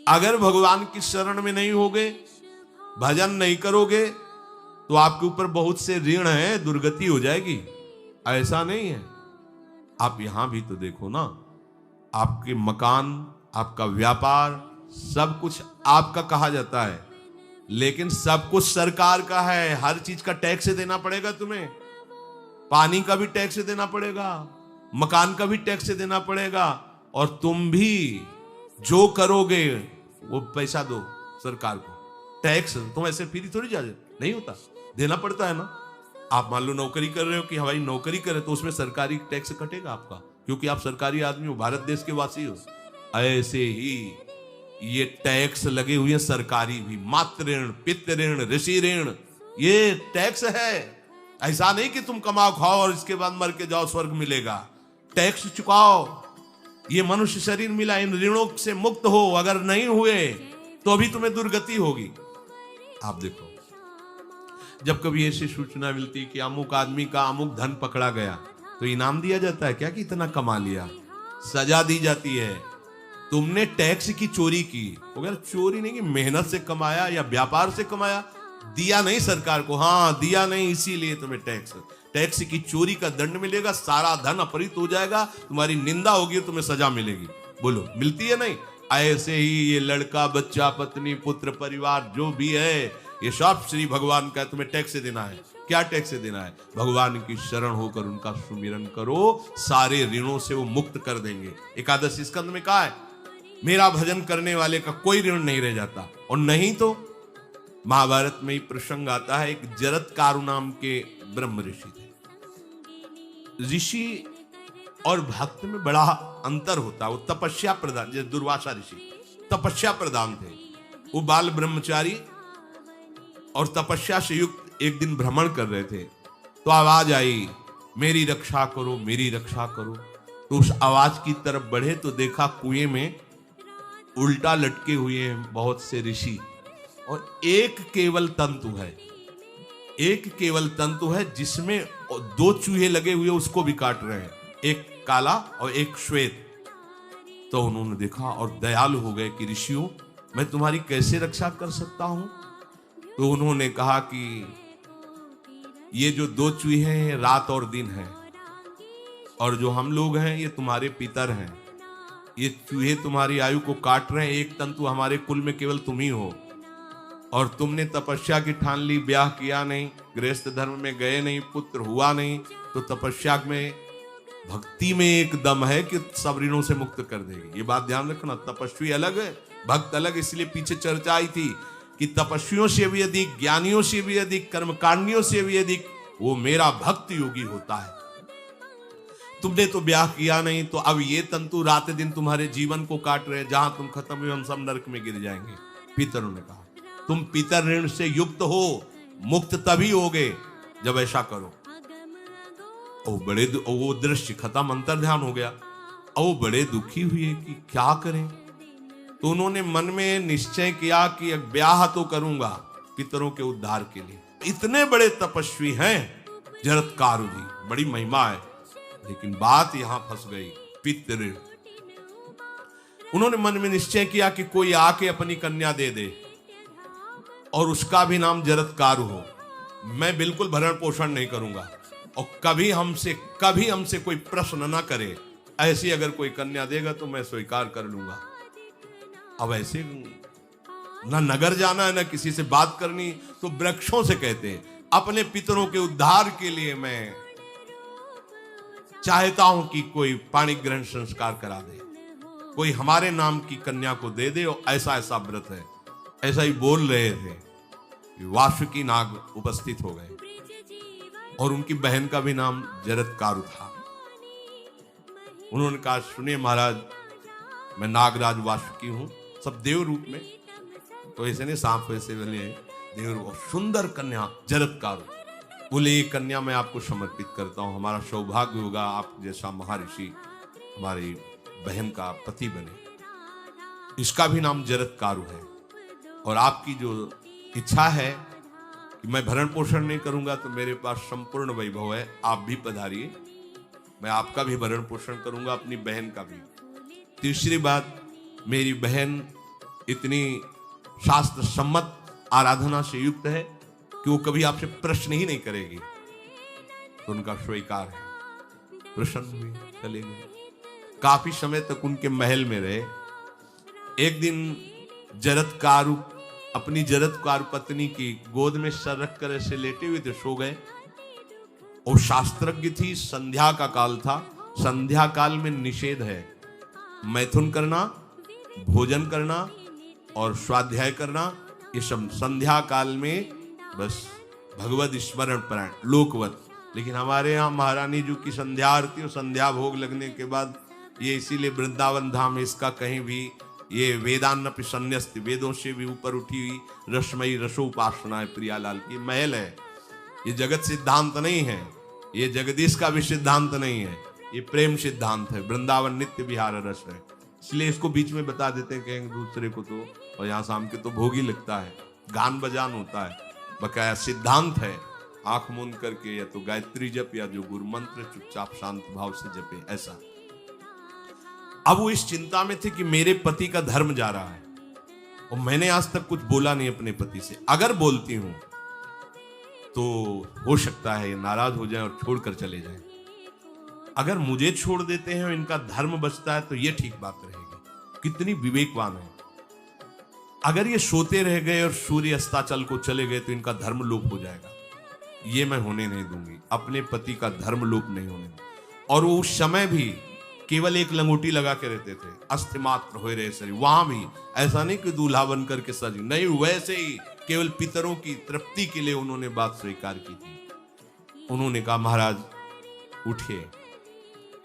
अगर भगवान की शरण में नहीं होगे, भजन नहीं करोगे, तो आपके ऊपर बहुत से ऋण है, दुर्गति हो जाएगी। ऐसा नहीं है। आप यहां भी तो देखो ना, आपके मकान, आपका व्यापार, सब कुछ आपका कहा जाता है, लेकिन सब कुछ सरकार का है। हर चीज का टैक्स देना पड़ेगा तुम्हें। पानी का भी टैक्स देना पड़ेगा, मकान का भी टैक्स देना पड़ेगा, और तुम भी जो करोगे वो पैसा दो सरकार को। टैक्स तुम ऐसे फ्री थोड़ी जा नहीं होता, देना पड़ता है ना। आप मान लो नौकरी कर रहे हो कि हमारी नौकरी करे, तो उसमें सरकारी टैक्स कटेगा आपका, क्योंकि आप सरकारी आदमी हो, भारत देश के वासी हो। ऐसे ही ये टैक्स लगे हुए हैं सरकारी भी, मातृ ऋण, पितृ ऋण, ऋषि ऋण, ये टैक्स है। ऐसा नहीं कि तुम कमाओ खाओ और इसके बाद मर के जाओ स्वर्ग मिलेगा। टैक्स चुकाओ। ये मनुष्य शरीर मिला, इन ऋणों से मुक्त हो। अगर नहीं हुए तो अभी तुम्हें दुर्गति होगी। आप देखो, जब कभी ऐसी सूचना मिलती कि अमुक आदमी का अमुक धन पकड़ा गया, तो इनाम दिया जाता है क्या कि इतना कमा लिया? सजा दी जाती है। तुमने टैक्स की चोरी की, अगर चोरी नहीं की, मेहनत से कमाया या व्यापार से कमाया, दिया नहीं सरकार को, हाँ दिया नहीं, इसीलिए तुम्हें टैक्स की चोरी का दंड मिलेगा। सारा धन अपहृत हो जाएगा, तुम्हारी निंदा होगी, तुम्हें सजा मिलेगी। बोलो मिलती है नहीं? ऐसे ही ये लड़का, बच्चा, पत्नी, पुत्र, परिवार जो भी है, ये सब श्री भगवान का तुम्हें टैक्स देना है। क्या टैक्स देना है? भगवान की शरण होकर उनका सुमिरन करो, सारे ऋणों से वो मुक्त कर देंगे। एकादश स्कंद में कहा है, मेरा भजन करने वाले का कोई ऋण नहीं रह जाता। और नहीं तो महाभारत में ही प्रसंग आता है, एक जरत्कारु नाम के ब्रह्म ऋषि थे। ऋषि और भक्त में बड़ा अंतर होता है। वो तपस्या प्रधान, जैसे दुर्वासा ऋषि तपस्या प्रधान थे, वो बाल ब्रह्मचारी और तपस्या से युक्त एक दिन भ्रमण कर रहे थे, तो आवाज आई, मेरी रक्षा करो, मेरी रक्षा करो। तो उस आवाज की तरफ बढ़े तो देखा कुएं में उल्टा लटके हुए हैं बहुत से ऋषि, और एक केवल तंतु है, एक केवल तंतु है जिसमें दो चूहे लगे हुए, उसको भी काट रहे हैं, एक काला और एक श्वेत। तो उन्होंने देखा और दयालु हो गए कि ऋषियों, मैं तुम्हारी कैसे रक्षा कर सकता हूं? तो उन्होंने कहा कि ये जो दो चूहे हैं रात और दिन हैं, और जो हम लोग हैं ये तुम्हारे पितर हैं। ये चूहे तुम्हारी आयु को काट रहे हैं, एक तंतु हमारे कुल में केवल तुम ही हो, और तुमने तपस्या की ठान ली, ब्याह किया नहीं, गृहस्थ धर्म में गए नहीं, पुत्र हुआ नहीं, तो तपस्या में, भक्ति में एक दम है कि सब ऋणों से मुक्त कर देगी। ये बात ध्यान रखना, तपस्वी अलग है, भक्त अलग। इसलिए पीछे चर्चा आई थी कि तपस्वियों से भी अधिक, ज्ञानियों से भी अधिक, कर्मकांडियों से भी अधिक वो मेरा भक्त योगी होता है। तुमने तो ब्याह किया नहीं, तो अब ये तंतु रात दिन तुम्हारे जीवन को काट रहे हैं, जहां तुम खत्म हुए हम सब नरक में गिर जाएंगे। पितरों ने कहा, तुम पितर ऋण से युक्त हो, मुक्त तभी होगे जब ऐसा करो। वो दृश्य खत्म, अंतर ध्यान हो गया। वो बड़े दुखी हुए कि क्या करें। तो उन्होंने मन में निश्चय किया कि ब्याह तो करूंगा पितरों के उद्धार के लिए। इतने बड़े तपस्वी हैं जरत्कारु जी, बड़ी महिमा है, लेकिन बात यहां फंस गई, पितृ। उन्होंने मन में निश्चय किया कि कोई आके अपनी कन्या दे दे और उसका भी नाम जरत्कारु हो। मैं बिल्कुल भरण पोषण नहीं करूंगा, और कभी हमसे कोई प्रश्न ना करे। ऐसी अगर कोई कन्या देगा तो मैं स्वीकार कर लूंगा। अब ऐसे ना नगर जाना है, ना किसी से बात करनी, तो वृक्षों से कहते हैं, अपने पितरों के उद्धार के लिए मैं चाहता हूं कि कोई पाणी ग्रहण संस्कार करा दे, कोई हमारे नाम की कन्या को दे दे, और ऐसा ऐसा व्रत है। ऐसा ही बोल रहे थे, वासुकी नाग उपस्थित हो गए, और उनकी बहन का भी नाम जरत्कारु था। उन्होंने कहा, सुनिए महाराज, मैं नागराज वासुकी हूं, सब देव रूप में, तो ऐसे नहीं सांप वैसे वाले देव रूप, सुंदर कन्या जरत्कारु। बोले, ये कन्या मैं आपको समर्पित करता हूं, हमारा सौभाग्य होगा आप जैसा महर्षि हमारी बहन का पति बने। इसका भी नाम जरत्कारु है, और आपकी जो इच्छा है कि मैं भरण पोषण नहीं करूंगा, तो मेरे पास संपूर्ण वैभव है, आप भी पधारिए, मैं आपका भी भरण पोषण करूंगा, अपनी बहन का भी। तीसरी बात, मेरी बहन इतनी शास्त्र सम्मत आराधना से युक्त है कि वो कभी आपसे प्रश्न ही नहीं करेगी, तो उनका स्वीकार है। प्रसन्न हुए, चले गए। काफी समय तक उनके महल में रहे। एक दिन जरत्कारु अपनी जरत्कारु पत्नी की गोद में सर रख कर ऐसे लेटे हुए थे, सो गए। और शास्त्रज्ञ थी, संध्या का काल था। संध्या काल में निषेध है मैथुन करना, भोजन करना और स्वाध्याय करना। ये सब संध्या काल में बस भगवत स्मरण परायण लोकवत। लेकिन हमारे यहाँ महारानी जी की संध्या आरती और संध्या भोग लगने के बाद ये इसीलिए वृंदावन धाम इसका कहीं भी ये वेदान्नपि संन्यस्त, वेदों से भी ऊपर उठी हुई रसमयी रसोपासना है प्रियालाल की महल है। ये जगत सिद्धांत नहीं है, ये जगदीश का भी सिद्धांत नहीं है, ये प्रेम सिद्धांत है। वृंदावन नित्य विहार रस है, इसलिए इसको बीच में बता देते हैं कहेंगे दूसरे को तो। और यहाँ शाम के तो भोग ही लगता है, गान बजान होता है, बकाया सिद्धांत है। आंख मूंद करके या तो गायत्री जप या जो गुरु मंत्र चुपचाप शांत भाव से जपे, ऐसा। अब वो इस चिंता में थे कि मेरे पति का धर्म जा रहा है और मैंने आज तक कुछ बोला नहीं अपने पति से। अगर बोलती हूं तो हो सकता है नाराज हो जाए और छोड़कर चले जाएं। अगर मुझे छोड़ देते हैं और इनका धर्म बचता है तो ये ठीक बात रहेगी। कितनी विवेकवान है। अगर ये सोते रह गए और सूर्य अस्ताचल को चले गए तो इनका धर्म लोप हो जाएगा। ये मैं होने नहीं दूंगी, अपने पति का धर्म लोप नहीं होने दूंगी। और वो उस समय भी केवल एक लंगोटी लगा के रहते थे, अस्थि मात्र हो रहे शरीर। वहां भी ऐसा नहीं कि दूल्हा बन करके सजी, नहीं, वैसे ही केवल पितरों की तृप्ति के लिए उन्होंने बात स्वीकार की थी। उन्होंने कहा महाराज उठिए,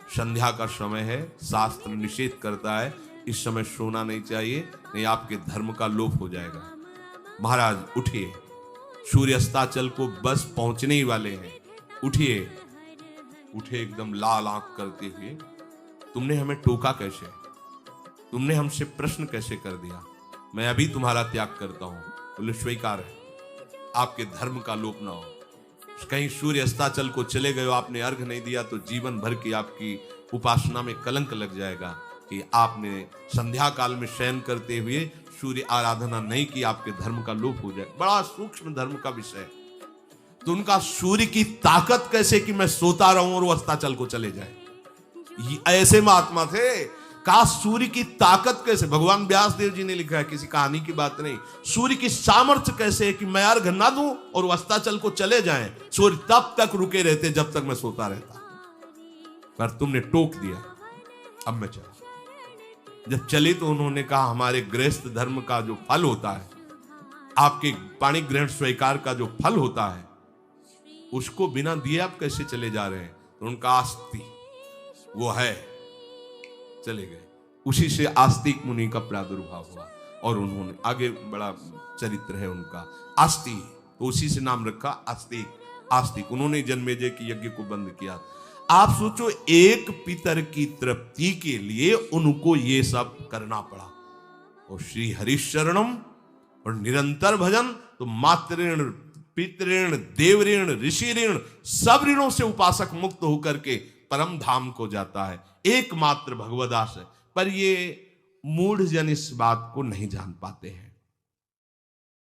संध्या का समय है, शास्त्र निषेध करता है इस समय सोना नहीं चाहिए, नहीं आपके धर्म का लोप हो जाएगा। महाराज उठिए, सूर्य अस्ताचल को बस पहुंचने ही वाले हैं, उठिए। उठे एकदम लाल आंख करते हुए, तुमने हमें टोका कैसे, तुमने हमसे प्रश्न कैसे कर दिया, मैं अभी तुम्हारा त्याग करता हूं। बोले स्वीकार है, आपके धर्म का लोप ना हो। कहीं सूर्य अस्ताचल को चले गए, आपने अर्घ नहीं दिया तो जीवन भर की आपकी उपासना में कलंक लग जाएगा कि आपने संध्या काल में शयन करते हुए सूर्य आराधना नहीं की, आपके धर्म का लोप हो जाए। बड़ा सूक्ष्म धर्म का विषय। तो उनका सूर्य की ताकत कैसे कि मैं सोता रहूं और वो अस्ताचल को चले जाए, ऐसे महात्मा थे। का सूर्य की ताकत कैसे, भगवान व्यास देव जी ने लिखा है, किसी कहानी की बात नहीं। सूर्य की सामर्थ्य कैसे है कि मैं अर्घ ना दूं और अस्ताचल को चले जाएं, सूर्य तब तक रुके रहते जब तक मैं सोता रहता। पर तुमने टोक दिया, अब मैं चला। जब चले तो उन्होंने कहा हमारे गृहस्थ धर्म का जो फल होता है, आपके पाणी ग्रहण स्वीकार का जो फल होता है, उसको बिना दिए आप कैसे चले जा रहे हैं। तो उनका आस्ति वो है, चले गए। उसी से आस्तिक मुनि का प्रादुर्भाव हुआ और उन्होंने आगे बड़ा चरित्र है उनका, आस्ति, तो उसी से नाम रखा आस्तिक। आस्तिक उन्होंने जन्मेजय की यज्ञ को बंद किया। आप सोचो, एक पितर की तृप्ति के लिए उनको ये सब करना पड़ा। और श्री हरिशरणम और निरंतर भजन, तो मातृण पितृण देवऋण ऋषि ऋण सब ऋणों से उपासक मुक्त होकर के परम धाम को जाता है। एकमात्र भगवदास है। पर ये मूढ़ जन इस बात को नहीं जान पाते हैं।